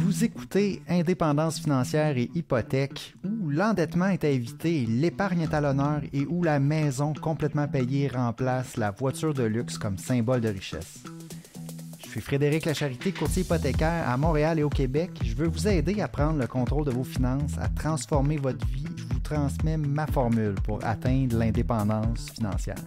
Vous écoutez Indépendance financière et hypothèque, où l'endettement est à éviter, l'épargne est à l'honneur et où la maison complètement payée remplace la voiture de luxe comme symbole de richesse. Je suis Frédéric Lacharité, courtier hypothécaire à Montréal et au Québec. Je veux vous aider à prendre le contrôle de vos finances, à transformer votre vie. Je vous transmets ma formule pour atteindre l'indépendance financière.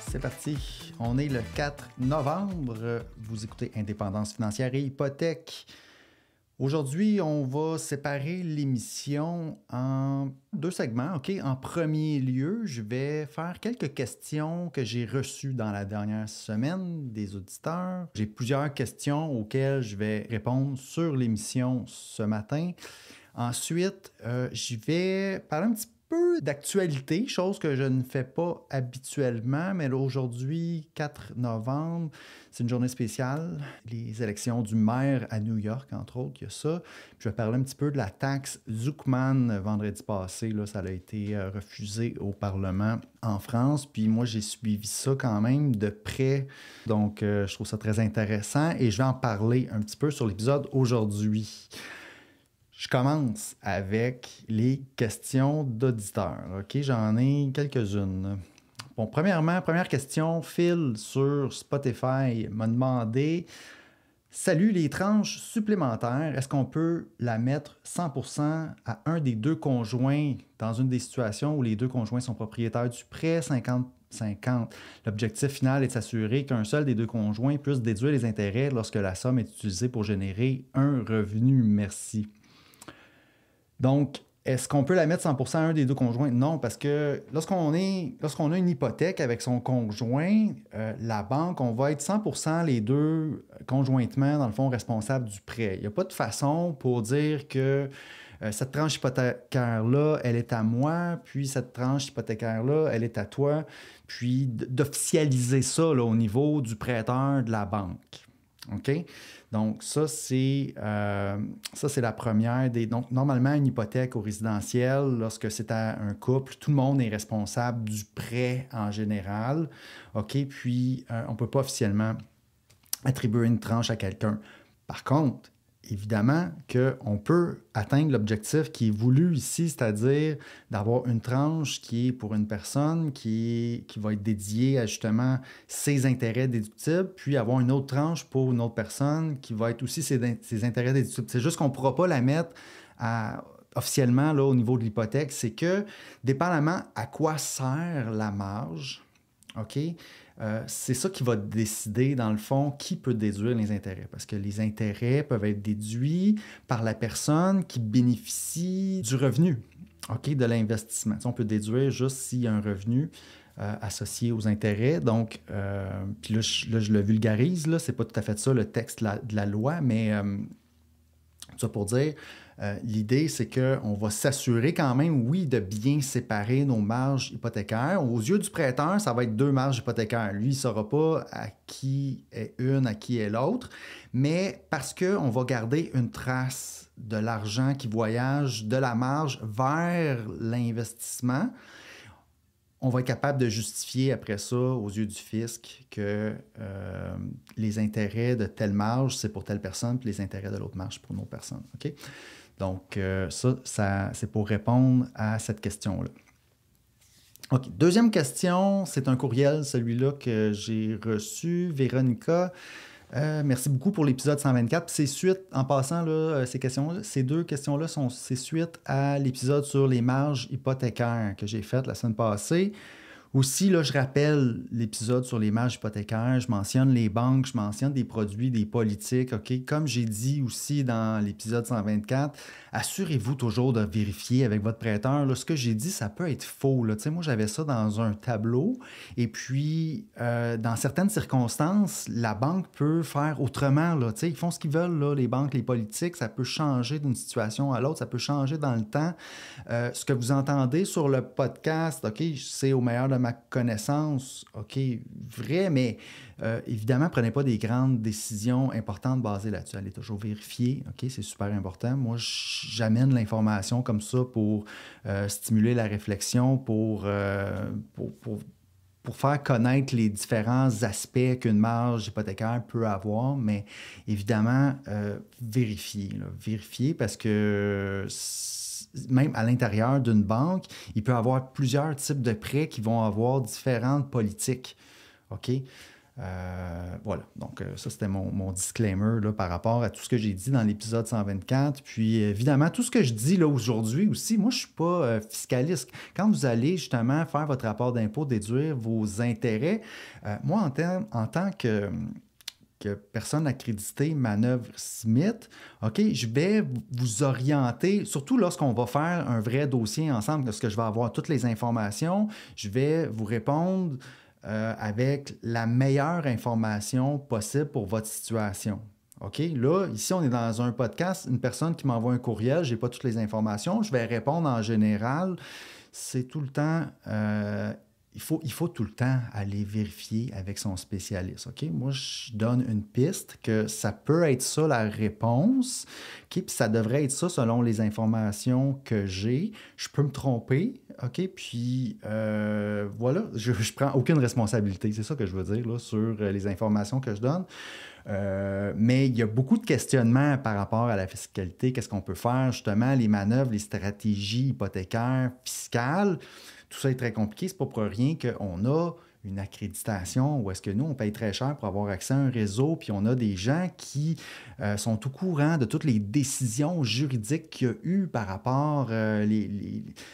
C'est parti, on est le 4 novembre, vous écoutez Indépendance financière et hypothèque. Aujourd'hui, on va séparer l'émission en deux segments. OK? En premier lieu, je vais faire quelques questions que j'ai reçues dans la dernière semaine des auditeurs. J'ai plusieurs questions auxquelles je vais répondre sur l'émission ce matin. Ensuite, j'y vais parler un petit peu d'actualité, chose que je ne fais pas habituellement, mais là, aujourd'hui, 4 novembre, c'est une journée spéciale. Les élections du maire à New York, entre autres, il y a ça. Puis je vais parler un petit peu de la taxe Zuckman vendredi passé. Là, ça a été refusé au Parlement en France. Puis moi, j'ai suivi ça quand même de près. Donc, je trouve ça très intéressant et je vais en parler un petit peu sur l'épisode aujourd'hui. Je commence avec les questions d'auditeurs. OK, j'en ai quelques-unes. Bon, première question, Phil sur Spotify m'a demandé « Salut, les tranches supplémentaires, est-ce qu'on peut la mettre 100% à un des deux conjoints dans une des situations où les deux conjoints sont propriétaires du prêt, 50-50. L'objectif final est de s'assurer qu'un seul des deux conjoints puisse déduire les intérêts lorsque la somme est utilisée pour générer un revenu. Merci. » Donc, est-ce qu'on peut la mettre 100% à un des deux conjoints? Non, parce que lorsqu'on a une hypothèque avec son conjoint, la banque, on va être 100% les deux conjointement, dans le fond, responsables du prêt. Il n'y a pas de façon pour dire que cette tranche hypothécaire-là, elle est à moi, puis cette tranche hypothécaire-là, elle est à toi, puis d'officialiser ça là, au niveau du prêteur de la banque. OK? Donc, ça, c'est la première des... Donc, normalement, une hypothèque au résidentiel, lorsque c'est à un couple, tout le monde est responsable du prêt en général. OK? Puis, on ne peut pas officiellement attribuer une tranche à quelqu'un. Par contre, évidemment qu'on peut atteindre l'objectif qui est voulu ici, c'est-à-dire d'avoir une tranche qui est pour une personne qui va être dédiée à justement ses intérêts déductibles, puis avoir une autre tranche pour une autre personne qui va être aussi ses intérêts déductibles. C'est juste qu'on ne pourra pas la mettre officiellement là, au niveau de l'hypothèque. C'est que, dépendamment à quoi sert la marge, OK? C'est ça qui va décider, dans le fond, qui peut déduire les intérêts. Parce que les intérêts peuvent être déduits par la personne qui bénéficie du revenu, OK, de l'investissement. Tu sais, on peut déduire juste s'il y a un revenu associé aux intérêts. Donc, puis là, je le vulgarise, là, c'est pas tout à fait ça le texte de la loi, mais ça pour dire... l'idée, c'est qu'on va s'assurer quand même, oui, de bien séparer nos marges hypothécaires. Aux yeux du prêteur, ça va être deux marges hypothécaires. Lui, il ne saura pas à qui est une, à qui est l'autre. Mais parce qu'on va garder une trace de l'argent qui voyage de la marge vers l'investissement, on va être capable de justifier après ça, aux yeux du fisc, que les intérêts de telle marge, c'est pour telle personne, puis les intérêts de l'autre marge, pour une autre personne. OK? Donc, ça, c'est pour répondre à cette question-là. OK. Deuxième question, c'est un courriel, celui-là que j'ai reçu. Véronica, merci beaucoup pour l'épisode 124. C'est suite, en passant, là, ces deux questions-là, c'est suite à l'épisode sur les marges hypothécaires que j'ai fait la semaine passée. Aussi, là, je rappelle l'épisode sur les marges hypothécaires, je mentionne les banques, je mentionne des produits, des politiques, OK? Comme j'ai dit aussi dans l'épisode 124, assurez-vous toujours de vérifier avec votre prêteur. Là, ce que j'ai dit, ça peut être faux. Là. Moi, j'avais ça dans un tableau et puis, dans certaines circonstances, la banque peut faire autrement. Là. Ils font ce qu'ils veulent, là, les banques, les politiques. Ça peut changer d'une situation à l'autre, ça peut changer dans le temps. Ce que vous entendez sur le podcast, OK, c'est au meilleur de de ma connaissance, OK, vrai, mais évidemment, prenez pas des grandes décisions importantes basées là-dessus. Allez toujours vérifier, OK, c'est super important. Moi, j'amène l'information comme ça pour stimuler la réflexion, pour faire connaître les différents aspects qu'une marge hypothécaire peut avoir, mais évidemment, vérifier. Vérifier parce que même à l'intérieur d'une banque, il peut y avoir plusieurs types de prêts qui vont avoir différentes politiques. OK? Voilà, donc ça c'était mon disclaimer là, par rapport à tout ce que j'ai dit dans l'épisode 124. Puis évidemment, tout ce que je dis là aujourd'hui aussi, moi je ne suis pas fiscaliste. Quand vous allez justement faire votre rapport d'impôt, déduire vos intérêts, moi en tant que personne accréditée Manœuvre Smith, OK, je vais vous orienter, surtout lorsqu'on va faire un vrai dossier ensemble, parce que je vais avoir toutes les informations, je vais vous répondre avec la meilleure information possible pour votre situation. OK? Là, ici, on est dans un podcast. Une personne qui m'envoie un courriel, je n'ai pas toutes les informations. Je vais répondre en général. C'est tout le temps... il faut tout le temps aller vérifier avec son spécialiste. OK? Moi, je donne une piste que ça peut être ça la réponse. OK? Puis ça devrait être ça selon les informations que j'ai. Je peux me tromper. OK? Puis voilà, je ne prends aucune responsabilité. C'est ça que je veux dire là, sur les informations que je donne. Mais il y a beaucoup de questionnements par rapport à la fiscalité. Qu'est-ce qu'on peut faire? Justement, les manœuvres, les stratégies hypothécaires, fiscales. Tout ça est très compliqué. C'est pas pour rien qu'on a une accréditation où est-ce que nous, on paye très cher pour avoir accès à un réseau, puis on a des gens qui sont au courant de toutes les décisions juridiques qu'il y a eu par rapport,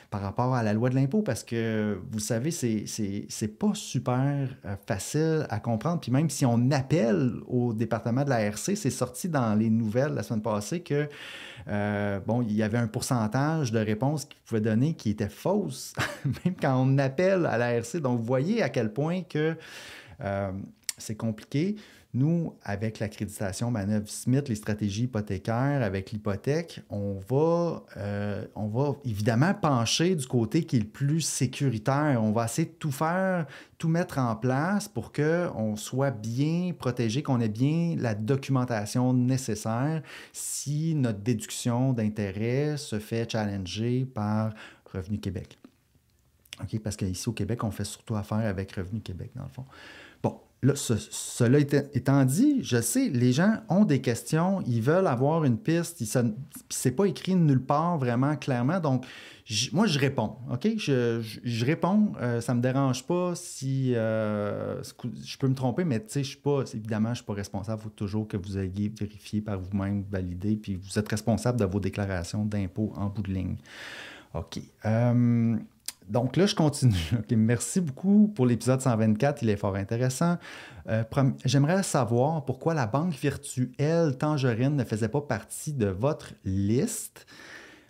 par rapport à la loi de l'impôt, parce que, vous savez, c'est pas super facile à comprendre. Puis même si on appelle au département de la RC, c'est sorti dans les nouvelles la semaine passée que il y avait un pourcentage de réponses qu'ils pouvaient donner qui était fausse, même quand on appelle à la RC. Donc, vous voyez à quel point que c'est compliqué. Nous, avec l'accréditation Manœuvre Smith, les stratégies hypothécaires, avec l'hypothèque, on va évidemment pencher du côté qui est le plus sécuritaire. On va essayer de tout faire, tout mettre en place pour qu'on soit bien protégé, qu'on ait bien la documentation nécessaire si notre déduction d'intérêt se fait challenger par Revenu Québec. OK? Parce qu'ici au Québec, on fait surtout affaire avec Revenu Québec, dans le fond. Bon, là, cela étant dit, je sais, les gens ont des questions, ils veulent avoir une piste, c'est pas écrit nulle part vraiment clairement, donc moi, je réponds, OK? Je réponds, ça me dérange pas si je peux me tromper, mais tu sais, évidemment, je ne suis pas responsable, il faut toujours que vous ayez vérifié par vous-même, validé, puis vous êtes responsable de vos déclarations d'impôt en bout de ligne. OK. Donc là, je continue. Okay, merci beaucoup pour l'épisode 124. Il est fort intéressant. J'aimerais savoir pourquoi la banque virtuelle Tangerine ne faisait pas partie de votre liste.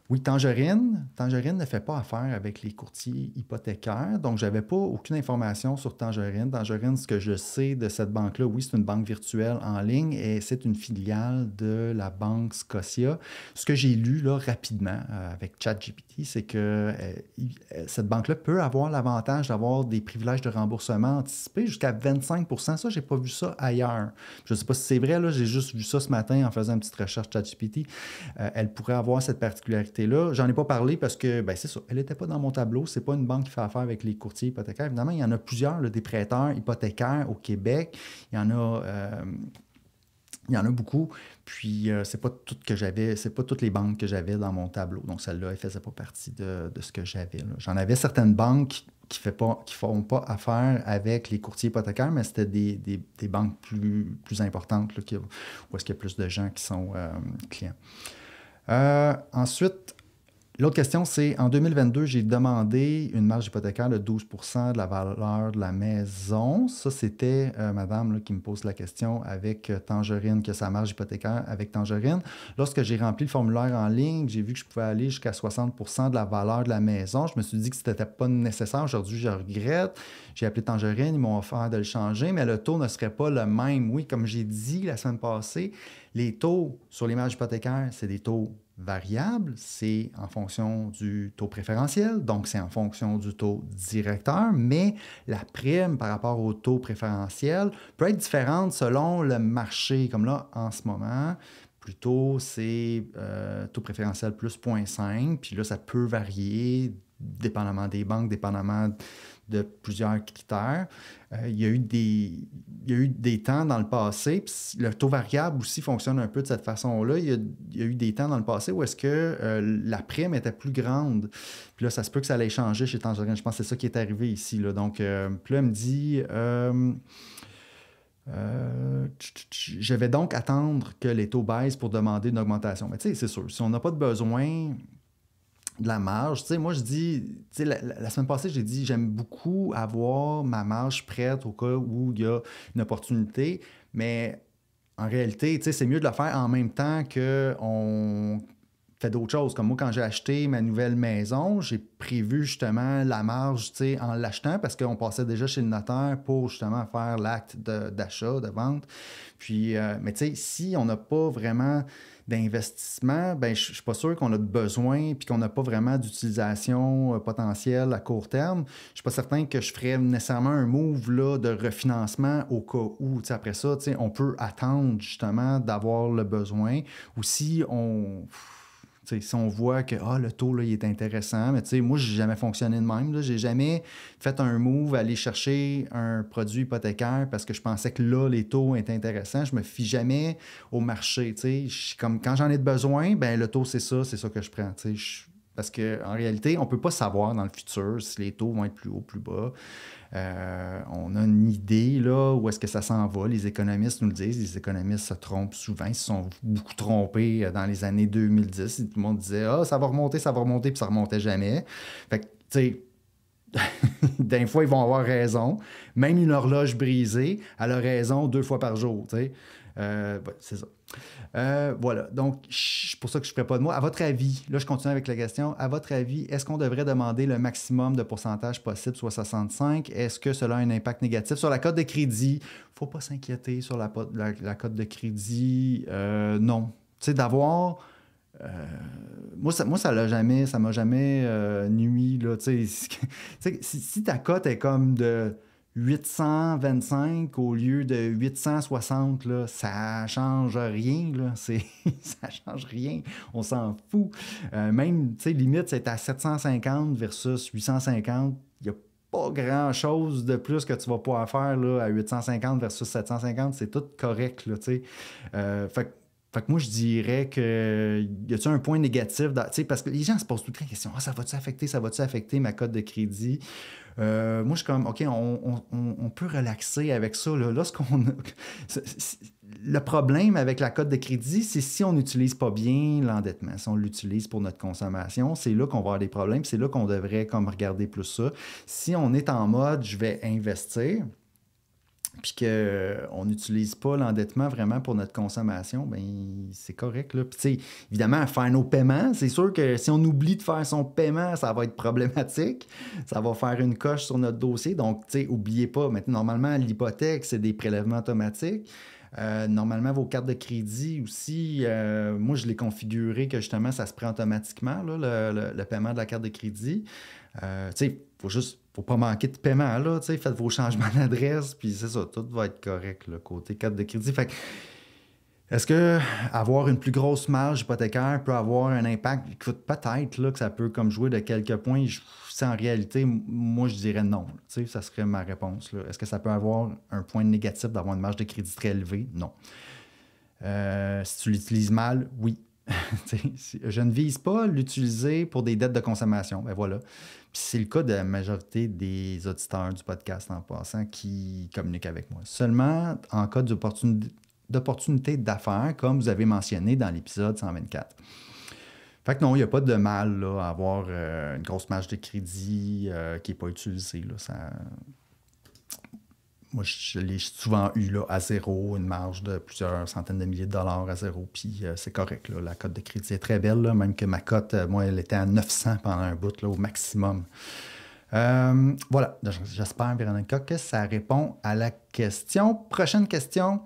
Oui, Tangerine ne fait pas affaire avec les courtiers hypothécaires, donc je n'avais pas aucune information sur Tangerine. Tangerine, ce que je sais de cette banque-là, oui, c'est une banque virtuelle en ligne et c'est une filiale de la banque Scotia. Ce que j'ai lu là, rapidement avec ChatGPT, c'est que cette banque-là peut avoir l'avantage d'avoir des privilèges de remboursement anticipés jusqu'à 25 %. Ça, je n'ai pas vu ça ailleurs. Je ne sais pas si c'est vrai, là, j'ai juste vu ça ce matin en faisant une petite recherche ChatGPT. Elle pourrait avoir cette particularité là. J'en ai pas parlé parce que, ben c'est ça, elle n'était pas dans mon tableau. C'est pas une banque qui fait affaire avec les courtiers hypothécaires. Évidemment, il y en a plusieurs, là, des prêteurs hypothécaires au Québec. Il y en a beaucoup. Puis, c'est pas toutes les banques que j'avais dans mon tableau. Donc, celle-là, elle ne faisait pas partie de ce que j'avais, là. J'en avais certaines banques qui ne font pas affaire avec les courtiers hypothécaires, mais c'était des banques plus importantes, là, où est-ce qu'il y a plus de gens qui sont clients. Ensuite, l'autre question, c'est en 2022, j'ai demandé une marge hypothécaire de 12 % de la valeur de la maison. Ça, c'était madame là, qui me pose la question avec Tangerine, que sa marge hypothécaire avec Tangerine. Lorsque j'ai rempli le formulaire en ligne, j'ai vu que je pouvais aller jusqu'à 60 % de la valeur de la maison. Je me suis dit que ce n'était pas nécessaire. Aujourd'hui, je regrette. J'ai appelé Tangerine, ils m'ont offert de le changer, mais le taux ne serait pas le même. Oui, comme j'ai dit la semaine passée, les taux sur les marges hypothécaires, c'est des taux variable, c'est en fonction du taux préférentiel, donc c'est en fonction du taux directeur, mais la prime par rapport au taux préférentiel peut être différente selon le marché. Comme là, en ce moment, plutôt c'est taux préférentiel plus 0,5, puis là, ça peut varier dépendamment des banques, dépendamment de plusieurs critères. Il y a eu des temps dans le passé, puis le taux variable aussi fonctionne un peu de cette façon-là. Il y a eu des temps dans le passé où est-ce que la prime était plus grande. Puis là, ça se peut que ça allait changer chez Tangerine. Je pense que c'est ça qui est arrivé ici, là. Donc, puis là, elle me dit... je vais donc attendre que les taux baissent pour demander une augmentation. Mais tu sais, c'est sûr, si on n'a pas de besoin de la marge, tu sais, moi je dis, tu sais, la semaine passée, j'ai dit, j'aime beaucoup avoir ma marge prête au cas où il y a une opportunité, mais en réalité, tu sais, c'est mieux de le faire en même temps qu'on fait d'autres choses. Comme moi, quand j'ai acheté ma nouvelle maison, j'ai prévu justement la marge, tu sais, en l'achetant parce qu'on passait déjà chez le notaire pour justement faire l'acte d'achat, de vente. Puis, mais tu sais, si on n'a pas vraiment d'investissement, ben je ne suis pas sûr qu'on a de besoin puis qu'on n'a pas vraiment d'utilisation potentielle à court terme. Je ne suis pas certain que je ferais nécessairement un move là, de refinancement au cas où. Après ça, on peut attendre justement d'avoir le besoin. Ou si on... si on voit que le taux là, il est intéressant, mais moi, je n'ai jamais fonctionné de même. Je n'ai jamais fait un move, aller chercher un produit hypothécaire parce que je pensais que là, les taux étaient intéressants. Je ne me fie jamais au marché. Comme quand j'en ai de besoin, ben, le taux, c'est ça que je prends. Parce qu'en réalité, on ne peut pas savoir dans le futur si les taux vont être plus hauts, plus bas. On a une idée là, où est-ce que ça s'en va. Les économistes nous le disent. Les économistes se trompent souvent. Ils se sont beaucoup trompés dans les années 2010. Tout le monde disait « ça va remonter, puis ça ne remontait jamais. » Fait que, tu sais, des fois, ils vont avoir raison. Même une horloge brisée, elle a raison 2 fois par jour. C'est ça. Voilà, donc c'est pour ça que je ne ferai pas de mots. À votre avis, là je continue avec la question, à votre avis, est-ce qu'on devrait demander le maximum de pourcentage possible, soit 65? Est-ce que cela a un impact négatif sur la cote de crédit? Il ne faut pas s'inquiéter sur la cote de crédit. Non. Tu sais, d'avoir... moi, ça m'a jamais nui. Là, si ta cote est comme de 825 au lieu de 860, là, ça change rien. Là. Ça change rien. On s'en fout. Même, limite, c'est à 750 versus 850. Il n'y a pas grand-chose de plus que tu vas pouvoir faire là, à 850 versus 750. C'est tout correct. Là, fait que moi, je dirais que y a-t-il un point négatif? Parce que les gens se posent tout le temps la question, ça va-tu affecter ma cote de crédit? Moi, je suis comme, OK, on peut relaxer avec ça. Là, le problème avec la cote de crédit, c'est si on n'utilise pas bien l'endettement, si on l'utilise pour notre consommation, c'est là qu'on va avoir des problèmes, c'est là qu'on devrait comme regarder plus ça. Si on est en mode, je vais investir, puis qu'on n'utilise pas l'endettement vraiment pour notre consommation, bien, c'est correct. Là. Puis, tu sais, évidemment, faire nos paiements, c'est sûr que si on oublie de faire son paiement, ça va être problématique. Ça va faire une coche sur notre dossier. Donc, tu sais, n'oubliez pas, maintenant, normalement, l'hypothèque, c'est des prélèvements automatiques. Normalement, vos cartes de crédit aussi, moi, je l'ai configuré que justement, ça se prend automatiquement, là, le paiement de la carte de crédit. Tu sais, faut pas manquer de paiement, là, tu sais, faites vos changements d'adresse, puis c'est ça, tout va être correct, le côté carte de crédit. Fait que, est-ce que avoir une plus grosse marge hypothécaire peut avoir un impact? Écoute, peut-être là, que ça peut comme jouer de quelques points. En réalité, moi, je dirais non. Tu sais, ça serait ma réponse. Là. Est-ce que ça peut avoir un point négatif d'avoir une marge de crédit très élevée? Non. Si tu l'utilises mal, oui. Je ne vise pas l'utiliser pour des dettes de consommation. Ben voilà. Puis c'est le cas de la majorité des auditeurs du podcast en passant qui communiquent avec moi. Seulement en cas d'opportunité d'affaires, comme vous avez mentionné dans l'épisode 124. Fait que non, il n'y a pas de mal là, à avoir une grosse marge de crédit qui n'est pas utilisée. Là. Moi, je l'ai souvent eu là, à zéro, une marge de plusieurs centaines de milliers de dollars à zéro, puis c'est correct. Là. La cote de crédit est très belle, là, même que ma cote, moi, elle était à 900 pendant un bout, là, au maximum. Voilà, j'espère, Véronica, que ça répond à la question. Prochaine question.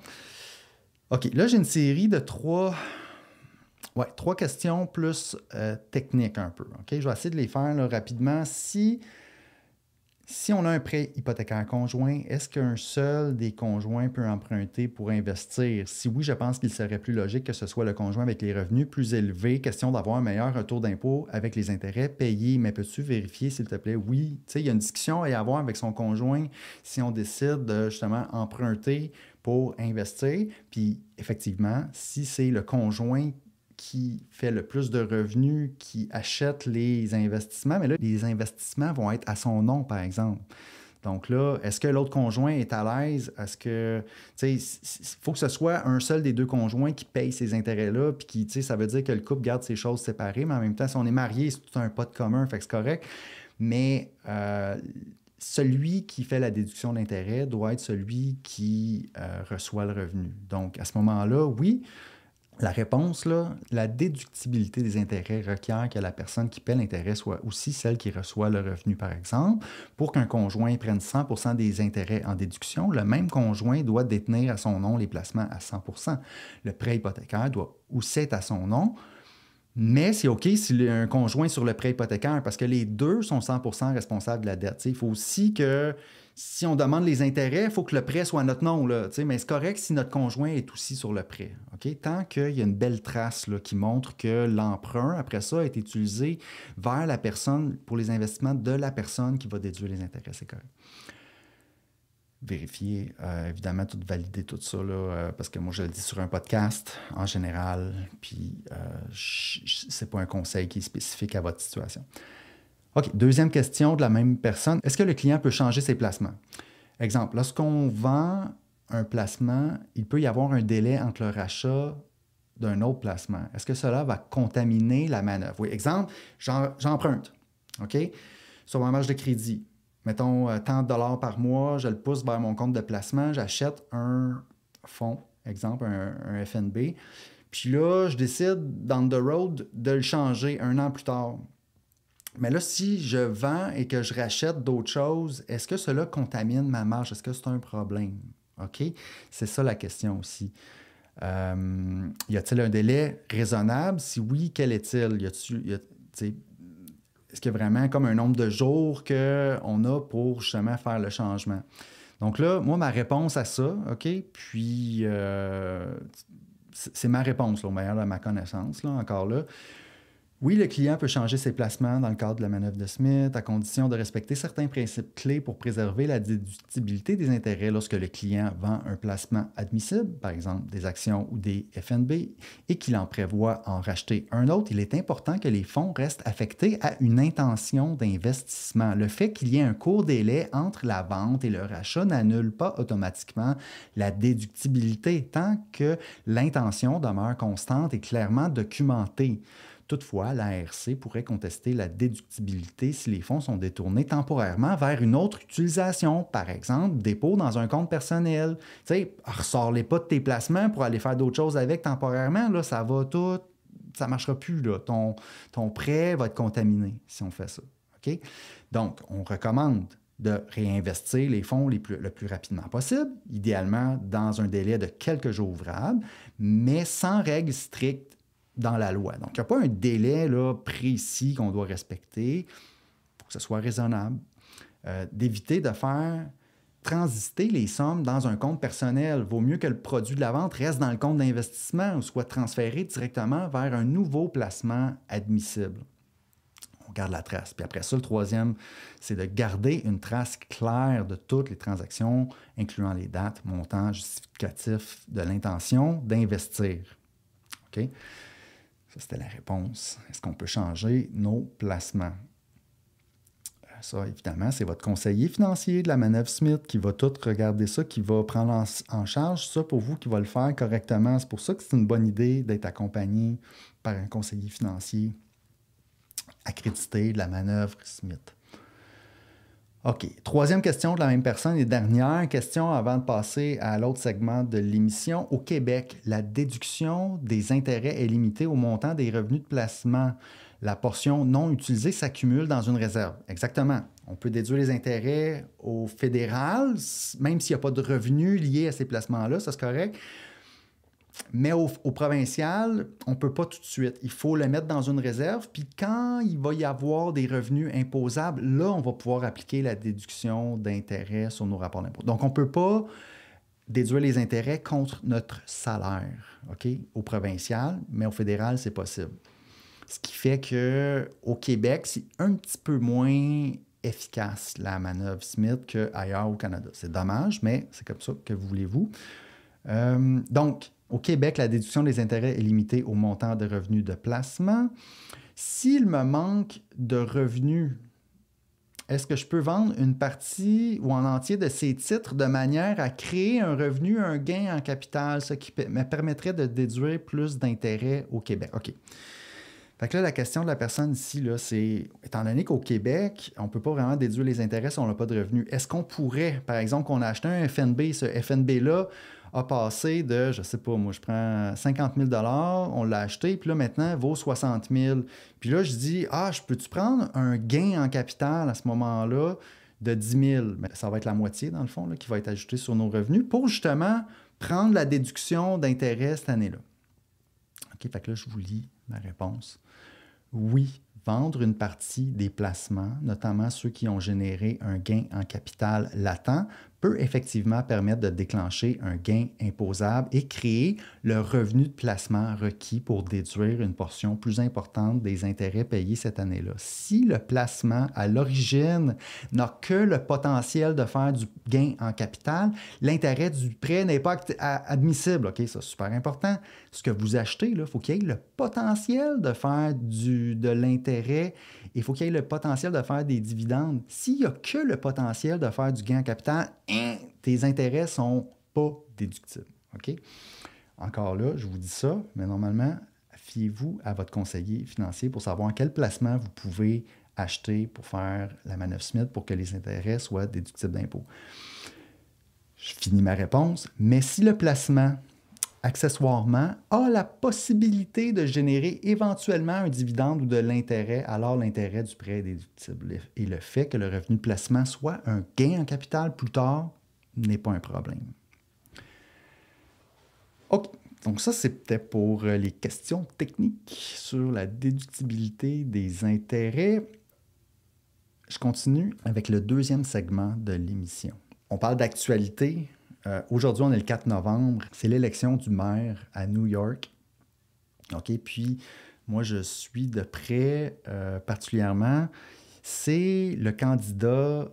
OK, là, j'ai une série de 3 Ouais, 3 questions plus techniques un peu. OK? Je vais essayer de les faire là, rapidement. Si on a un prêt hypothécaire conjoint, est-ce qu'un seul des conjoints peut emprunter pour investir? Si oui, je pense qu'il serait plus logique que ce soit le conjoint avec les revenus plus élevés. Question d'avoir un meilleur retour d'impôt avec les intérêts payés. Mais peux-tu vérifier, s'il te plaît? Oui. Tu sais, il y a une discussion à y avoir avec son conjoint si on décide de justement emprunter pour investir. Puis, effectivement, si c'est le conjoint qui fait le plus de revenus, qui achète les investissements, mais là, les investissements vont être à son nom, par exemple. Donc là, est-ce que l'autre conjoint est à l'aise? Est-ce que, tu sais, il faut que ce soit un seul des deux conjoints qui paye ces intérêts-là, puis qui, tu sais, ça veut dire que le couple garde ses choses séparées, mais en même temps, si on est marié, c'est tout un pot commun, fait que c'est correct. Mais celui qui fait la déduction d'intérêt doit être celui qui reçoit le revenu. Donc, à ce moment-là, oui, la réponse, là, la déductibilité des intérêts requiert que la personne qui paie l'intérêt soit aussi celle qui reçoit le revenu, par exemple. Pour qu'un conjoint prenne 100 des intérêts en déduction, le même conjoint doit détenir à son nom les placements à 100 Le prêt hypothécaire doit aussi être à son nom, mais c'est OK s'il y a un conjoint sur le prêt hypothécaire parce que les deux sont 100 responsables de la dette. T'sais, il faut aussi que si on demande les intérêts, il faut que le prêt soit à notre nom. Là, mais c'est correct si notre conjoint est aussi sur le prêt. OK? Tant qu'il y a une belle trace là, qui montre que l'emprunt, après ça, a été utilisé vers la personne pour les investissements de la personne qui va déduire les intérêts. C'est correct. Vérifier, évidemment, valider tout ça, là, parce que moi, je le dis sur un podcast en général, puis c'est pas un conseil qui est spécifique à votre situation. OK, deuxième question de la même personne. Est-ce que le client peut changer ses placements? Exemple, lorsqu'on vend un placement, il peut y avoir un délai entre le rachat d'un autre placement. Est-ce que cela va contaminer la manœuvre? Oui, exemple, j'emprunte, OK, sur ma marge de crédit. Mettons, tant de dollars par mois, je le pousse vers mon compte de placement, j'achète un fonds, exemple, un FNB. Puis là, je décide, down the road, de le changer un an plus tard. Mais là, si je vends et que je rachète d'autres choses, est-ce que cela contamine ma marge? Est-ce que c'est un problème? OK? C'est ça la question aussi. Y a-t-il un délai raisonnable? Si oui, quel est-il? Est-ce qu'il y a vraiment comme un nombre de jours qu'on a pour justement faire le changement? Donc là, moi, ma réponse à ça, OK? Puis, c'est ma réponse, là, au meilleur de ma connaissance, là, encore là. Oui, le client peut changer ses placements dans le cadre de la manœuvre de Smith à condition de respecter certains principes clés pour préserver la déductibilité des intérêts lorsque le client vend un placement admissible, par exemple des actions ou des FNB, et qu'il en prévoit en racheter un autre. Il est important que les fonds restent affectés à une intention d'investissement. Le fait qu'il y ait un court délai entre la vente et le rachat n'annule pas automatiquement la déductibilité tant que l'intention demeure constante et clairement documentée. Toutefois, l'ARC pourrait contester la déductibilité si les fonds sont détournés temporairement vers une autre utilisation, par exemple, dépôt dans un compte personnel. Tu sais, ressors-les pas de tes placements pour aller faire d'autres choses avec temporairement, là, ça va tout, ça ne marchera plus, là. Ton prêt va être contaminé si on fait ça. OK? Donc, on recommande de réinvestir les fonds le plus rapidement possible, idéalement dans un délai de quelques jours ouvrables, mais sans règles strictes dans la loi. Donc, il n'y a pas un délai là, précis qu'on doit respecter pour que ce soit raisonnable. D'éviter de faire transiter les sommes dans un compte personnel. Vaut mieux que le produit de la vente reste dans le compte d'investissement ou soit transféré directement vers un nouveau placement admissible. On garde la trace. Puis après ça, le troisième, c'est de garder une trace claire de toutes les transactions, incluant les dates, montants, justificatifs de l'intention d'investir. OK? Ça, c'était la réponse. Est-ce qu'on peut changer nos placements? Ça, évidemment, c'est votre conseiller financier de la manœuvre Smith qui va tout regarder ça, qui va prendre en charge ça pour vous, qui va le faire correctement. C'est pour ça que c'est une bonne idée d'être accompagné par un conseiller financier accrédité de la manœuvre Smith. OK. Troisième question de la même personne et dernière question avant de passer à l'autre segment de l'émission. Au Québec, la déduction des intérêts est limitée au montant des revenus de placement. La portion non utilisée s'accumule dans une réserve. Exactement. On peut déduire les intérêts au fédéral, même s'il n'y a pas de revenus liés à ces placements-là, ça c'est correct. Mais au provincial, on ne peut pas tout de suite. Il faut le mettre dans une réserve. Puis quand il va y avoir des revenus imposables, là, on va pouvoir appliquer la déduction d'intérêt sur nos rapports d'impôt. Donc, on ne peut pas déduire les intérêts contre notre salaire, OK, au provincial, mais au fédéral, c'est possible. Ce qui fait qu'au Québec, c'est un petit peu moins efficace, la manœuvre Smith, qu'ailleurs au Canada. C'est dommage, mais c'est comme ça que voulez-vous. Donc, au Québec, la déduction des intérêts est limitée au montant de revenus de placement. S'il me manque de revenus, est-ce que je peux vendre une partie ou en entier de ces titres de manière à créer un revenu, un gain en capital, ce qui me permettrait de déduire plus d'intérêts au Québec? OK. Fait que là, la question de la personne ici, là, c'est, étant donné qu'au Québec, on ne peut pas vraiment déduire les intérêts si on n'a pas de revenus, est-ce qu'on pourrait, par exemple, qu'on a acheté un FNB, ce FNB-là a passé de, je ne sais pas, moi, je prends 50 000 on l'a acheté, puis là, maintenant, il vaut 60 000. Puis là, je dis, je peux-tu prendre un gain en capital à ce moment-là de 10 000? Mais ça va être la moitié, dans le fond, là, qui va être ajouté sur nos revenus pour justement prendre la déduction d'intérêt cette année-là. OK, fait que là, je vous lis ma réponse. Oui, vendre une partie des placements, notamment ceux qui ont généré un gain en capital latent, peut effectivement permettre de déclencher un gain imposable et créer le revenu de placement requis pour déduire une portion plus importante des intérêts payés cette année-là. Si le placement, à l'origine, n'a que le potentiel de faire du gain en capital, l'intérêt du prêt n'est pas admissible. OK, ça, c'est super important. Ce que vous achetez, il faut qu'il y ait le potentiel de faire de l'intérêt. Il faut qu'il y ait le potentiel de faire des dividendes. S'il n'y a que le potentiel de faire du gain en capital, tes intérêts ne sont pas déductibles. OK? Encore là, je vous dis ça, mais normalement, fiez-vous à votre conseiller financier pour savoir quel placement vous pouvez acheter pour faire la manœuvre Smith pour que les intérêts soient déductibles d'impôt. Je finis ma réponse, mais si le placement accessoirement, a la possibilité de générer éventuellement un dividende ou de l'intérêt, alors l'intérêt du prêt est déductible. Et le fait que le revenu de placement soit un gain en capital plus tard n'est pas un problème. OK, donc ça, c'était pour les questions techniques sur la déductibilité des intérêts. Je continue avec le deuxième segment de l'émission. On parle d'actualité. Aujourd'hui, on est le 4 novembre. C'est l'élection du maire à New York. OK, puis moi, je suis de près particulièrement. C'est le candidat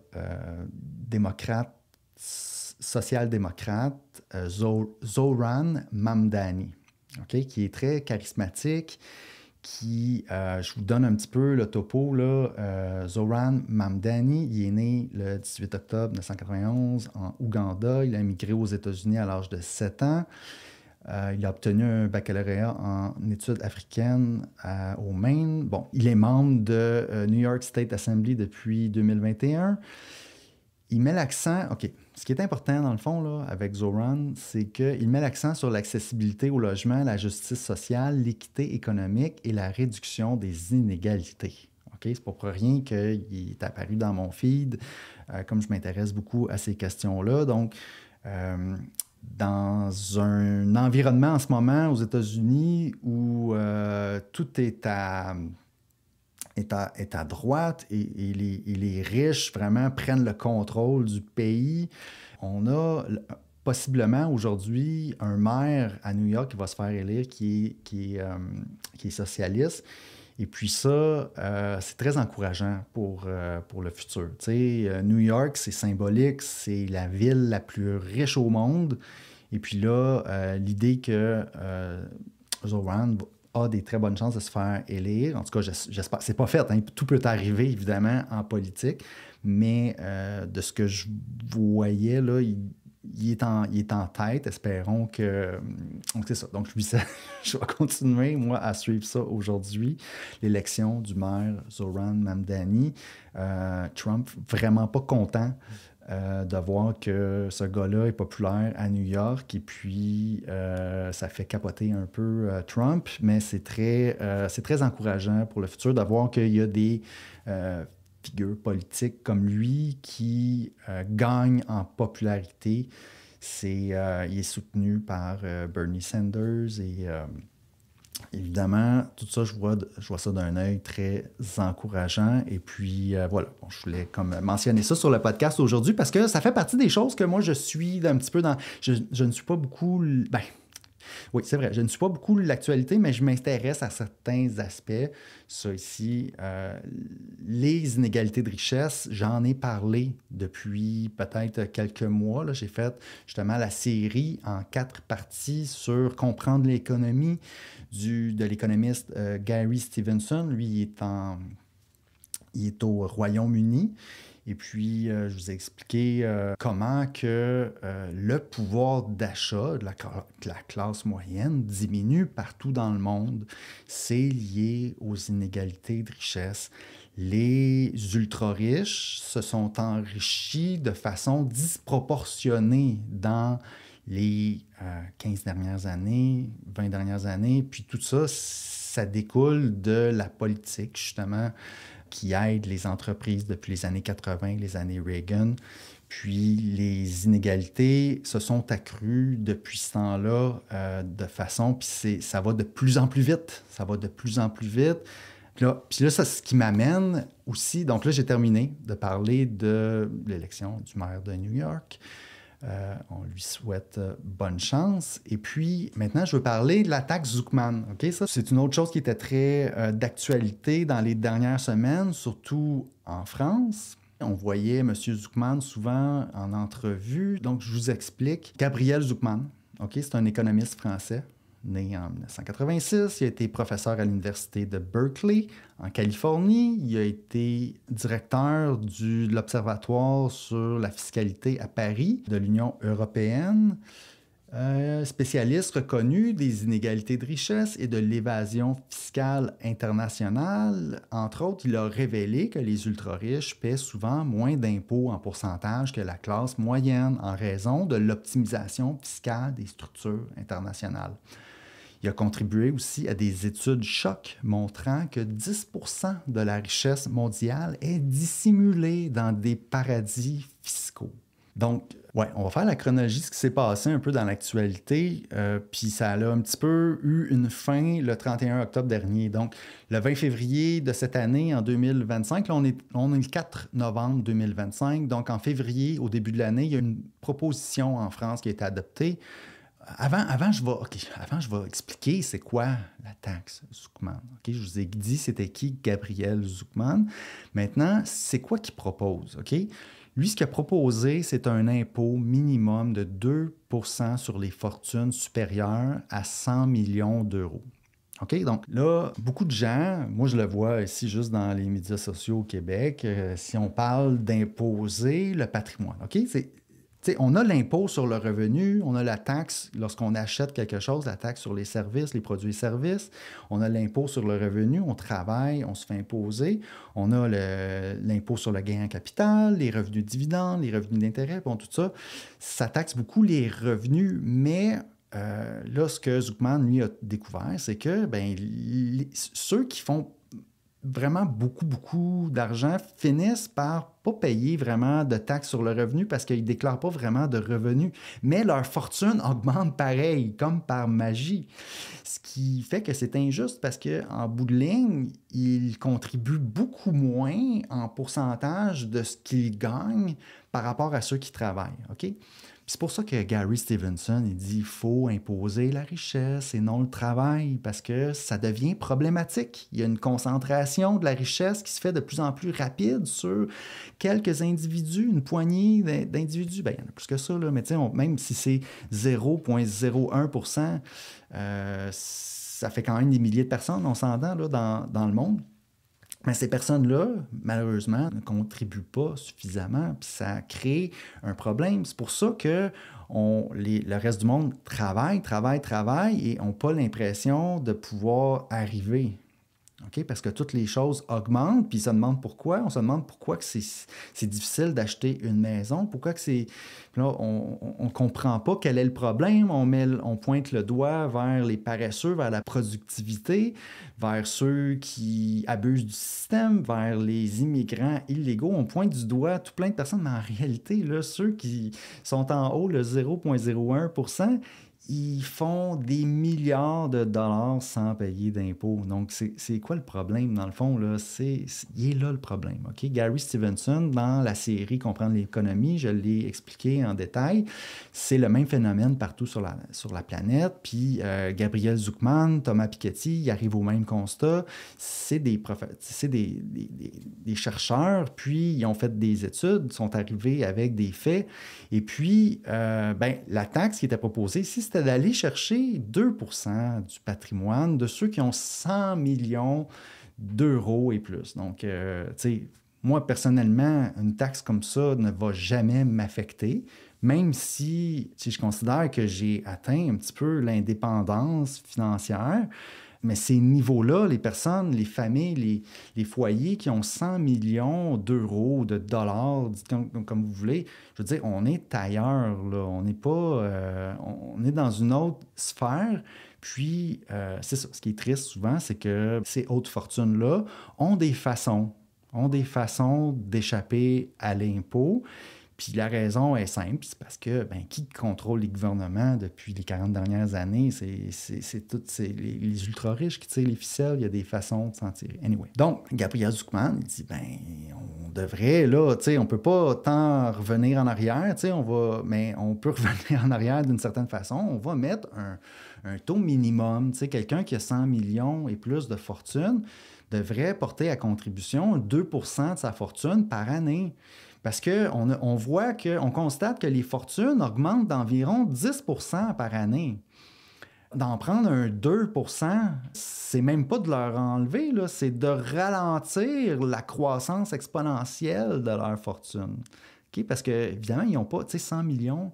démocrate, social-démocrate, Zohran Mamdani, OK, qui est très charismatique, je vous donne un petit peu le topo, là. Zohran Mamdani, il est né le 18 octobre 1991 en Ouganda. Il a immigré aux États-Unis à l'âge de 7 ans. Il a obtenu un baccalauréat en études africaines au Maine. Bon, il est membre de New York State Assembly depuis 2021. Il met l'accent, OK, ce qui est important dans le fond là, avec Zohran, c'est qu'il met l'accent sur l'accessibilité au logement, la justice sociale, l'équité économique et la réduction des inégalités. OK, c'est pas pour rien qu'il est apparu dans mon feed, comme je m'intéresse beaucoup à ces questions-là. Donc, dans un environnement en ce moment aux États-Unis où tout est à droite et les riches vraiment prennent le contrôle du pays. On a possiblement aujourd'hui un maire à New York qui va se faire élire qui est socialiste. Et puis ça, c'est très encourageant pour le futur. Tu sais, New York, c'est symbolique, c'est la ville la plus riche au monde. Et puis là, l'idée que Zohran a des très bonnes chances de se faire élire. En tout cas, j'espère. C'est pas fait, hein. Tout peut arriver, évidemment, en politique. Mais de ce que je voyais, là, il est en tête. Espérons que... Donc, c'est ça. Donc, je vais continuer, moi, à suivre ça aujourd'hui. L'élection du maire Zohran Mamdani. Trump, vraiment pas content de voir que ce gars-là est populaire à New York et puis ça fait capoter un peu Trump, mais c'est très encourageant pour le futur de voir qu'il y a des figures politiques comme lui qui gagnent en popularité. Il est soutenu par Bernie Sanders et évidemment, tout ça, je vois ça d'un œil très encourageant. Et puis, voilà, bon, je voulais comme mentionner ça sur le podcast aujourd'hui parce que ça fait partie des choses que moi, je suis un petit peu dans... Je ne suis pas beaucoup... Ben, oui, c'est vrai, je ne suis pas beaucoup l'actualité, mais je m'intéresse à certains aspects. Ça ici, les inégalités de richesse, j'en ai parlé depuis peut-être quelques mois. Là. J'ai fait justement la série en 4 parties sur comprendre l'économie de l'économiste Gary Stevenson. Lui, il est au Royaume-Uni. Et puis, je vous ai expliqué comment que le pouvoir d'achat de la classe moyenne diminue partout dans le monde. C'est lié aux inégalités de richesse. Les ultra-riches se sont enrichis de façon disproportionnée dans les 15 dernières années, 20 dernières années. Puis tout ça, ça découle de la politique, justement, qui aide les entreprises depuis les années 80, les années Reagan. Puis les inégalités se sont accrues depuis ce temps-là de façon, puis ça va de plus en plus vite. Ça va de plus en plus vite. Puis là, ça, c'est ce qui m'amène aussi. Donc là, j'ai terminé de parler de l'élection du maire de New York. On lui souhaite bonne chance. Et puis, maintenant, je veux parler de la taxe Zuckman. Okay? Ça, c'est une autre chose qui était très d'actualité dans les dernières semaines, surtout en France. On voyait M. Zuckman souvent en entrevue. Donc, je vous explique. Gabriel Zuckman, okay? C'est un économiste français, né en 1986. Il a été professeur à l'université de Berkeley, en Californie. Il a été directeur de l'Observatoire sur la fiscalité à Paris de l'Union européenne. Spécialiste reconnu des inégalités de richesse et de l'évasion fiscale internationale. Entre autres, il a révélé que les ultra-riches paient souvent moins d'impôts en pourcentage que la classe moyenne en raison de l'optimisation fiscale des structures internationales. Il a contribué aussi à des études choc montrant que 10% de la richesse mondiale est dissimulée dans des paradis fiscaux. Donc, ouais, on va faire la chronologie de ce qui s'est passé un peu dans l'actualité, puis ça a un petit peu eu une fin le 31 octobre dernier. Donc, le 20 février de cette année, en 2025, là, on est le 4 novembre 2025. Donc, en février, au début de l'année, il y a une proposition en France qui a été adoptée. Avant, je vais expliquer c'est quoi la taxe Zuckman. Okay? Je vous ai dit c'était qui Gabriel Zuckman. Maintenant, c'est quoi qu'il propose? Okay? Lui, ce qu'il a proposé, c'est un impôt minimum de 2% sur les fortunes supérieures à 100 millions d'euros. OK? Donc là, beaucoup de gens, moi je le vois ici juste dans les médias sociaux au Québec, si on parle d'imposer le patrimoine. OK? On a l'impôt sur le revenu, on a la taxe lorsqu'on achète quelque chose, la taxe sur les services, les produits et services. On a l'impôt sur le revenu, on travaille, on se fait imposer. On a l'impôt sur le gain en capital, les revenus de dividendes, les revenus d'intérêt, bon, tout ça. Ça taxe beaucoup les revenus, mais là, ce que Zuckman, lui, a découvert, c'est que ceux qui font vraiment beaucoup d'argent finissent par pas payer vraiment de taxes sur le revenu parce qu'ils ne déclarent pas vraiment de revenus. Mais leur fortune augmente pareil, comme par magie. Ce qui fait que c'est injuste parce qu'en bout de ligne, ils contribuent beaucoup moins en pourcentage de ce qu'ils gagnent par rapport à ceux qui travaillent. OK? C'est pour ça que Gary Stevenson il dit qu'il faut imposer la richesse et non le travail parce que ça devient problématique. Il y a une concentration de la richesse qui se fait de plus en plus rapide sur quelques individus, une poignée d'individus. Bien, il y en a plus que ça, là, mais même si c'est 0,01%, ça fait quand même des milliers de personnes, on s'entend, là, dans le monde. Mais ces personnes-là, malheureusement, ne contribuent pas suffisamment, puis ça crée un problème. C'est pour ça que le reste du monde travaille et n'ont pas l'impression de pouvoir arriver. OK? Parce que toutes les choses augmentent, puis ça demande pourquoi. On se demande pourquoi que c'est difficile d'acheter une maison, pourquoi que c'est... Puis là, on comprend pas quel est le problème. On pointe le doigt vers les paresseux, vers la productivité, vers ceux qui abusent du système, vers les immigrants illégaux. On pointe du doigt tout plein de personnes, mais en réalité, là, ceux qui sont en haut, le 0,01%, ils font des milliards de dollars sans payer d'impôts. Donc, c'est quoi le problème, dans le fond? Là? Il est là le problème. OK? Gary Stevenson, dans la série Comprendre l'économie, je l'ai expliqué en détail, c'est le même phénomène partout sur la planète. Puis, Gabriel Zucman, Thomas Piketty, ils arrivent au même constat. C'est des chercheurs, puis ils ont fait des études, sont arrivés avec des faits. Et puis, la taxe qui était proposée ici, c'était d'aller chercher 2% du patrimoine de ceux qui ont 100 millions d'euros et plus. Donc, tu sais, moi, personnellement, une taxe comme ça ne va jamais m'affecter, même si je considère que j'ai atteint un petit peu l'indépendance financière. Mais ces niveaux-là, les personnes, les familles, les foyers qui ont 100 millions d'euros, de dollars, comme vous voulez, je veux dire, on est ailleurs, là. On n'est pas... on est dans une autre sphère. Puis, c'est ça. Ce qui est triste souvent, c'est que ces hautes fortunes-là ont des façons d'échapper à l'impôt. Puis la raison est simple, c'est parce que qui contrôle les gouvernements depuis les 40 dernières années? C'est tous les ultra-riches qui tirent les ficelles, il y a des façons de s'en tirer. Anyway. Donc, Gabriel Zucman, il dit, on devrait, là, tu sais, on peut pas tant revenir en arrière, tu sais, mais on peut revenir en arrière d'une certaine façon. On va mettre un taux minimum, tu sais, quelqu'un qui a 100 millions et plus de fortune devrait porter à contribution 2% de sa fortune par année. Parce on constate que les fortunes augmentent d'environ 10% par année. D'en prendre un 2%, c'est même pas de leur enlever, là, c'est de ralentir la croissance exponentielle de leur fortune. Okay? Parce que, évidemment, ils n'ont pas, 100 millions,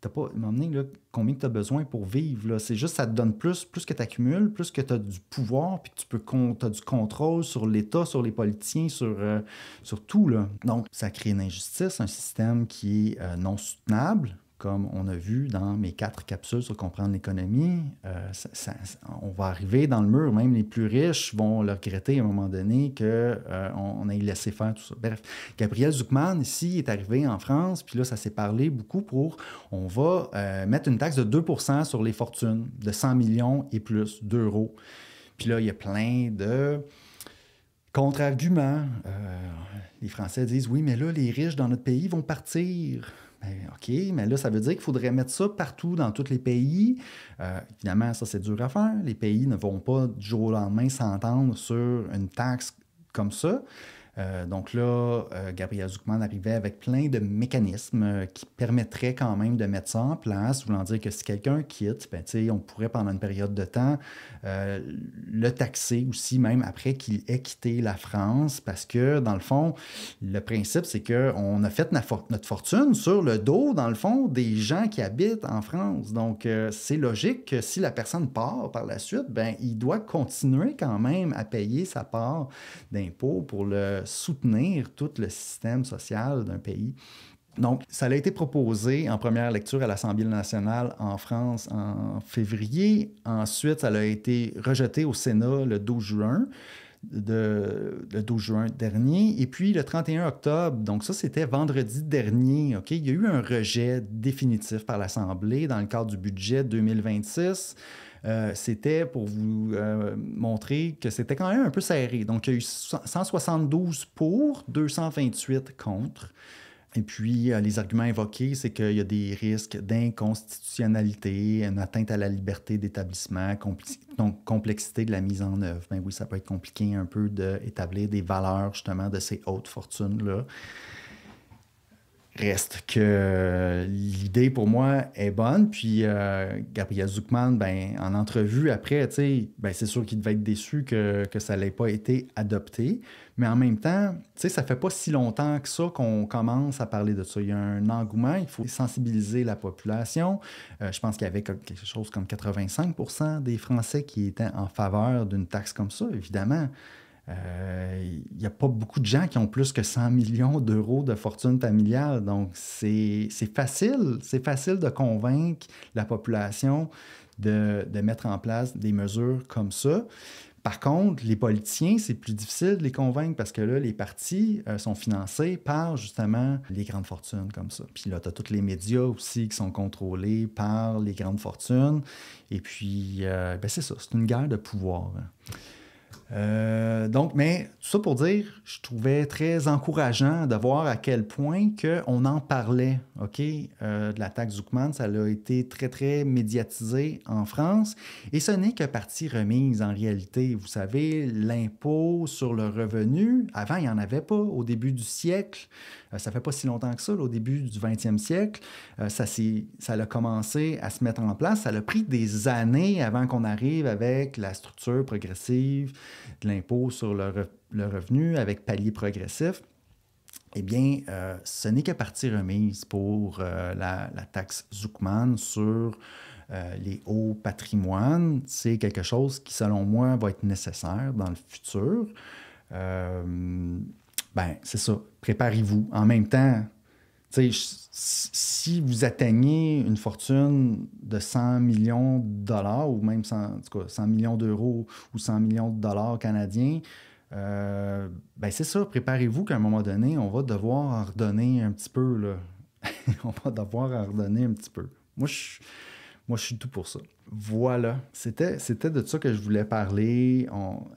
tu n'as pas, à un moment donné, là, combien tu as besoin pour vivre. Là? C'est juste, ça te donne plus que tu accumules, plus que tu as du pouvoir, puis tu as du contrôle sur l'État, sur les politiciens, sur tout. Là. Donc, ça crée une injustice, un système qui est non soutenable, comme on a vu dans mes 4 capsules sur Comprendre l'économie. On va arriver dans le mur, même les plus riches vont le regretter à un moment donné qu'on ait laissé faire tout ça. Bref, Gabriel Zucman, ici, est arrivé en France, puis là, ça s'est parlé beaucoup on va mettre une taxe de 2% sur les fortunes de 100 millions et plus d'euros. Puis là, il y a plein de contre-arguments. Les Français disent, oui, mais là, les riches dans notre pays vont partir. OK, mais là, ça veut dire qu'il faudrait mettre ça partout dans tous les pays. Évidemment, ça, c'est dur à faire. Les pays ne vont pas du jour au lendemain s'entendre sur une taxe comme ça. Donc là, Gabriel Zucman arrivait avec plein de mécanismes qui permettraient quand même de mettre ça en place, voulant dire que si quelqu'un quitte, on pourrait pendant une période de temps le taxer aussi, même après qu'il ait quitté la France, parce que dans le fond, le principe, c'est qu'on a fait notre fortune sur le dos, dans le fond, des gens qui habitent en France. Donc, c'est logique que si la personne part par la suite, il doit continuer quand même à payer sa part d'impôt pour soutenir tout le système social d'un pays. Donc, ça a été proposé en première lecture à l'Assemblée nationale en France en février. Ensuite, ça a été rejeté au Sénat le 12 juin dernier. Et puis, le 31 octobre, donc ça, c'était vendredi dernier, OK? Il y a eu un rejet définitif par l'Assemblée dans le cadre du budget 2026. C'était pour vous montrer que c'était quand même un peu serré. Donc, il y a eu 172 pour, 228 contre. Et puis, les arguments évoqués, c'est qu'il y a des risques d'inconstitutionnalité, une atteinte à la liberté d'établissement, donc complexité de la mise en œuvre. Oui, ça peut être compliqué un peu d'établir des valeurs, justement, de ces hautes fortunes-là. Reste que l'idée, pour moi, est bonne. Puis, Gabriel Zucman, en entrevue après, c'est sûr qu'il devait être déçu que ça n'ait pas été adopté. Mais en même temps, tu sais, ça fait pas si longtemps que ça qu'on commence à parler de ça. Il y a un engouement, il faut sensibiliser la population. Je pense qu'il y avait quelque chose comme 85% des Français qui étaient en faveur d'une taxe comme ça, évidemment. Il n'y a pas beaucoup de gens qui ont plus que 100 millions d'euros de fortune familiale. Donc, c'est facile de convaincre la population de mettre en place des mesures comme ça. Par contre, les politiciens, c'est plus difficile de les convaincre parce que là, les partis sont financés par justement les grandes fortunes comme ça. Puis là, tu as tous les médias aussi qui sont contrôlés par les grandes fortunes. Et puis, ben c'est ça, c'est une guerre de pouvoir. Donc, mais tout ça pour dire, je trouvais très encourageant de voir à quel point qu'on en parlait, OK? De la taxe Zuckman, ça a été très, très médiatisé en France. Et ce n'est que partie remise en réalité. Vous savez, l'impôt sur le revenu, avant, il n'y en avait pas au début du siècle. Ça fait pas si longtemps que ça, là, au début du 20e siècle. Ça a commencé à se mettre en place. Ça a pris des années avant qu'on arrive avec la structure progressive de l'impôt sur le revenu avec palier progressif. Eh bien, ce n'est que partie remise pour la taxe Zuckman sur les hauts patrimoines. C'est quelque chose qui, selon moi, va être nécessaire dans le futur. Ben, c'est ça. Préparez-vous. En même temps, si vous atteignez une fortune de 100 millions de dollars, ou même 100 millions d'euros ou 100 millions de dollars canadiens, ben c'est ça. Préparez-vous qu'à un moment donné, on va devoir en redonner un petit peu, là. On va devoir en redonner un petit peu. Moi, je suis tout pour ça. Voilà, c'était de ça que je voulais parler.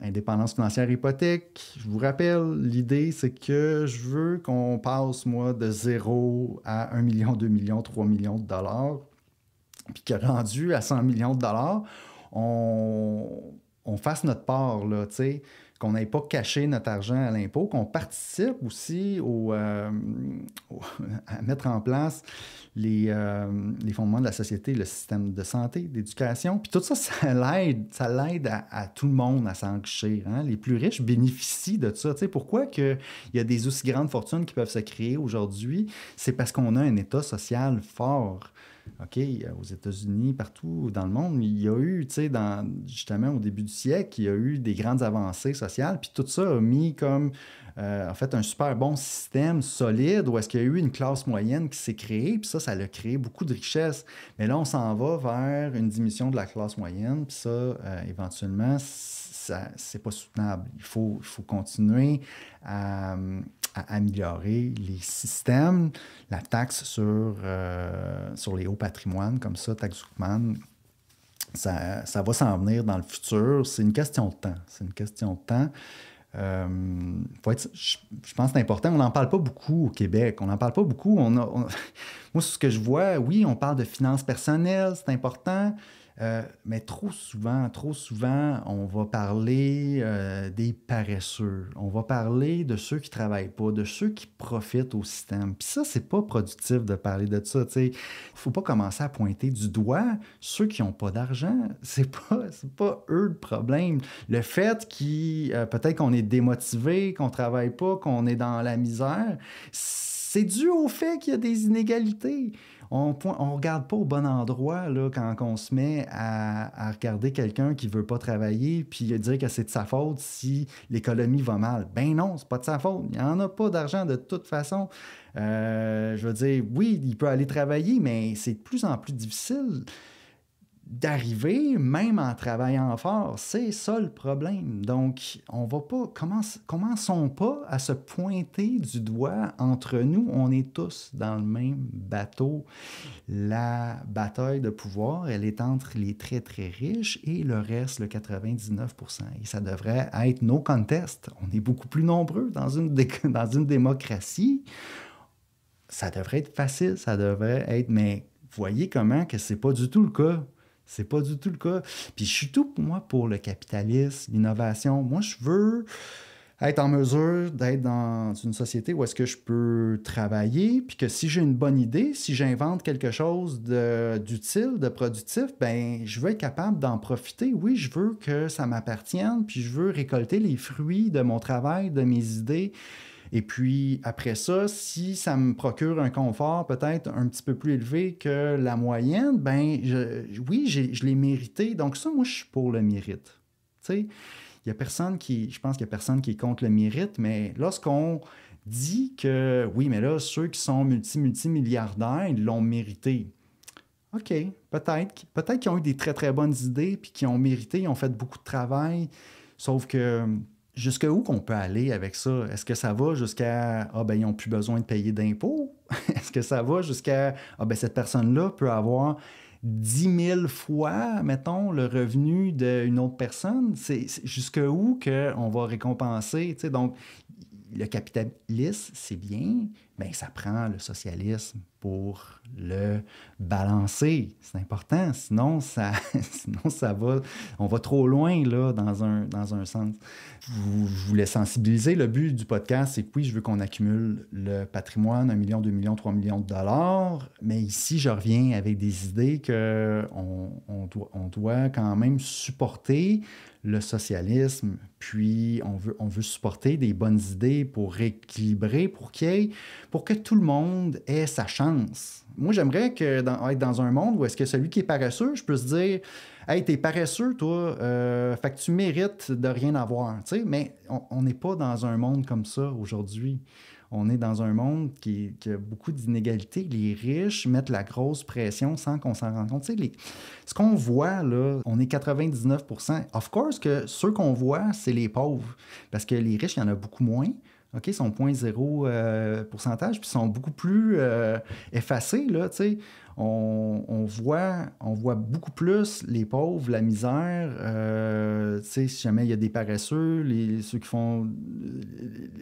Indépendance financière hypothèque. Je vous rappelle, l'idée, c'est que je veux qu'on passe, moi, de 0 à 1 million, 2 millions, 3 millions de dollars. Puis que rendu à 100 millions de dollars, on fasse notre part, là, tu sais, qu'on n'aille pas cacher notre argent à l'impôt, qu'on participe aussi à mettre en place les fondements de la société, le système de santé, d'éducation. Puis tout ça, ça l'aide à tout le monde à s'enrichir. Hein? Les plus riches bénéficient de ça. Tu sais, pourquoi il y a des aussi grandes fortunes qui peuvent se créer aujourd'hui? C'est parce qu'on a un État social fort. OK, aux États-Unis, partout dans le monde, il y a eu, tu sais, justement, au début du siècle, il y a eu des grandes avancées sociales, puis tout ça a mis comme, en fait, un super bon système solide où est-ce qu'il y a eu une classe moyenne qui s'est créée, puis ça a créé beaucoup de richesses. Mais là, on s'en va vers une diminution de la classe moyenne, puis ça, éventuellement, c'est pas soutenable. Il faut continuer à améliorer les systèmes, la taxe sur les hauts patrimoines, comme ça, taxe Zuckman, ça va s'en venir dans le futur. C'est une question de temps. C'est une question de temps. Je pense que c'est important. On n'en parle pas beaucoup au Québec. On n'en parle pas beaucoup. Moi, ce que je vois, oui, on parle de finances personnelles, c'est important. Mais trop souvent, on va parler des paresseux. On va parler de ceux qui ne travaillent pas, de ceux qui profitent au système. Puis ça, c'est pas productif de parler de ça. Il ne faut pas commencer à pointer du doigt ceux qui n'ont pas d'argent. C'est pas eux le problème. Le fait peut-être qu'on est démotivé, qu'on ne travaille pas, qu'on est dans la misère, c'est dû au fait qu'il y a des inégalités. On ne regarde pas au bon endroit là, quand on se met à regarder quelqu'un qui ne veut pas travailler puis dire que c'est de sa faute si l'économie va mal. Ben non, c'est pas de sa faute. Il n'y en a pas d'argent de toute façon. Je veux dire, oui, il peut aller travailler, mais c'est de plus en plus difficile d'arriver, même en travaillant fort. C'est ça le problème. Donc, on va pas... Commençons pas à se pointer du doigt entre nous. On est tous dans le même bateau. La bataille de pouvoir, elle est entre les très, très riches et le reste, le 99%. Et ça devrait être no contest. On est beaucoup plus nombreux dans une démocratie. Ça devrait être facile, ça devrait être... Mais voyez comment que c'est pas du tout le cas. C'est pas du tout le cas. Puis je suis tout, moi, pour le capitalisme, l'innovation. Moi, je veux être en mesure d'être dans une société où est-ce que je peux travailler, puis que si j'ai une bonne idée, si j'invente quelque chose d'utile, de productif, ben je veux être capable d'en profiter. Oui, je veux que ça m'appartienne, puis je veux récolter les fruits de mon travail, de mes idées. Et puis, après ça, si ça me procure un confort peut-être un petit peu plus élevé que la moyenne, ben oui, je l'ai mérité. Donc ça, moi, je suis pour le mérite. Tu sais, je pense qu'il n'y a personne qui est contre le mérite, mais lorsqu'on dit que, oui, mais là, ceux qui sont multimilliardaires, ils l'ont mérité. OK, peut-être qu'ils ont eu des très, très bonnes idées, puis qu'ils ont mérité, ils ont fait beaucoup de travail, sauf que jusqu'où qu'on peut aller avec ça? Est-ce que ça va jusqu'à, ils n'ont plus besoin de payer d'impôts? Est-ce que ça va jusqu'à, cette personne-là peut avoir 10 000 fois, mettons, le revenu d'une autre personne? C'est jusqu'où qu'on va récompenser? Tu sais, donc, le capitalisme, c'est bien, mais ça prend le socialisme pour le balancer. C'est important, sinon ça va, on va trop loin là, dans un sens. Je voulais sensibiliser. Le but du podcast, c'est que oui, je veux qu'on accumule le patrimoine, 1 million, 2 millions, 3 millions de dollars, mais ici, je reviens avec des idées qu'on doit quand même supporter le socialisme, puis on veut supporter des bonnes idées pour rééquilibrer, pour que tout le monde ait sa chance. Moi, j'aimerais être dans un monde où est-ce que celui qui est paresseux, je peux se dire « Hey, t'es paresseux, toi, fait que tu mérites de rien avoir. » Tu sais, mais on n'est pas dans un monde comme ça aujourd'hui. On est dans un monde qui a beaucoup d'inégalités. Les riches mettent la grosse pression sans qu'on s'en rende compte. Tu sais, ce qu'on voit, là, on est 99%. Of course que ceux qu'on voit, c'est les pauvres. Parce que les riches, il y en a beaucoup moins. OK, ils sont 0,0 pourcentage, puis ils sont beaucoup plus effacés, là, tu sais. On voit beaucoup plus les pauvres, la misère, tu sais, si jamais il y a des paresseux, ceux qui font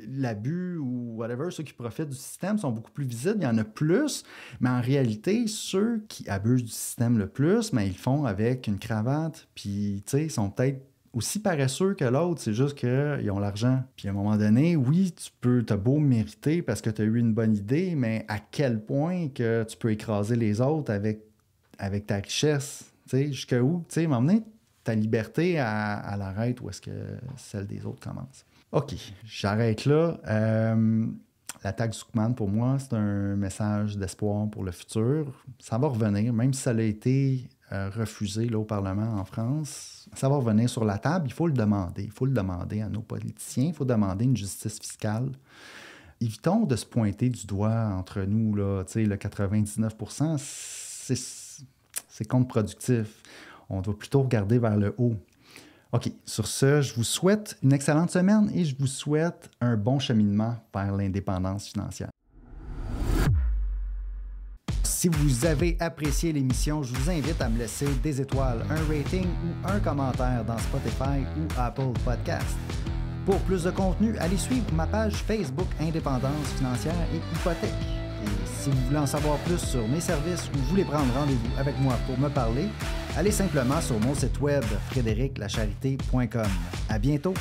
l'abus ou whatever, ceux qui profitent du système sont beaucoup plus visibles, il y en a plus, mais en réalité, ceux qui abusent du système le plus, mais ils le font avec une cravate, puis, tu sais, ils sont peut-être aussi paresseux que l'autre, c'est juste qu'ils ont l'argent. Puis à un moment donné, oui, t'as beau mériter parce que tu as eu une bonne idée, mais à quel point que tu peux écraser les autres avec ta richesse? Tu sais, jusqu'à où? Tu sais, m'emmener ta liberté à l'arrête où est-ce que celle des autres commence. OK, j'arrête là. La taxe Zuckman, pour moi, c'est un message d'espoir pour le futur. Ça va revenir, même si ça a été refusé là, au Parlement en France. Ça va revenir sur la table. Il faut le demander. Il faut le demander à nos politiciens. Il faut demander une justice fiscale. Évitons de se pointer du doigt entre nous. Là, le 99%, c'est contre-productif. On doit plutôt regarder vers le haut. OK, sur ce, je vous souhaite une excellente semaine et je vous souhaite un bon cheminement vers l'indépendance financière. Si vous avez apprécié l'émission, je vous invite à me laisser des étoiles, un rating ou un commentaire dans Spotify ou Apple Podcast. Pour plus de contenu, allez suivre ma page Facebook Indépendance financière et hypothèque. Et si vous voulez en savoir plus sur mes services ou voulez prendre rendez-vous avec moi pour me parler, allez simplement sur mon site web frédériclacharité.com. À bientôt!